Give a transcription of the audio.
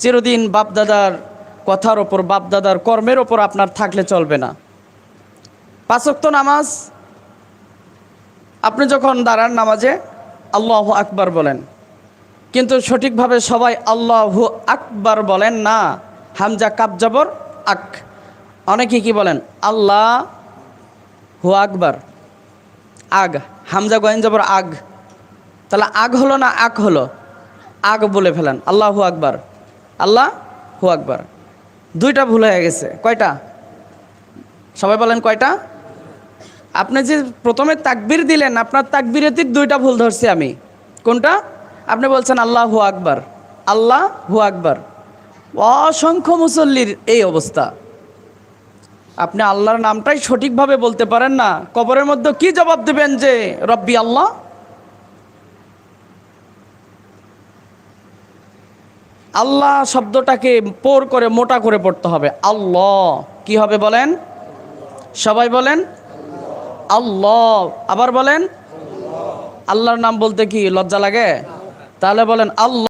চিরদিন বাপদাদার কথার ওপর, বাপদাদার কর্মের ওপর আপনার থাকলে চলবে না। 5 ওয়াক্ত নামাজ আপনি যখন দাঁড়ান নামাজে আল্লাহু আকবার বলেন, কিন্তু সঠিকভাবে সবাই আল্লাহু আকবার বলেন না। হামজা কাপ জবর আক। অনেকে কি বলেন আল্লাহ হু আকবার, আগ, হামজা গয়েন জবর আগ। তাহলে আগ হলো না আক হলো? আগ বলে ফেলেন, আল্লাহু আকবার, আল্লাহ হু আকবার। 2টা ভুল হয়ে গেছে। কয়টা? সবাই বলেন কয়টা? আপনি যে প্রথমে তাকবীর দিলেন, আপনার তাকবীরেতে 2টা ভুল ধরছি আমি। কোনটা? আপনি বলছেন আল্লাহ হু আকবার, আল্লাহ হু আকবার। অসংখ্য মুসল্লির এই অবস্থা। আপনি আল্লাহর নামটাই সঠিকভাবে বলতে পারেন না, কবরের মধ্যে কি জবাব দেবেন যে রব্বি আল্লাহ? আল্লাহ শব্দটাকে পোর করে মোটা করে পড়তে হবে। আল্লাহ কি হবে বলেন? সবাই বলেন আল্লাহ। আবার বলেন। আল্লাহর নাম বলতে কি লজ্জা লাগে? তাহলে বলেন আল্লাহ।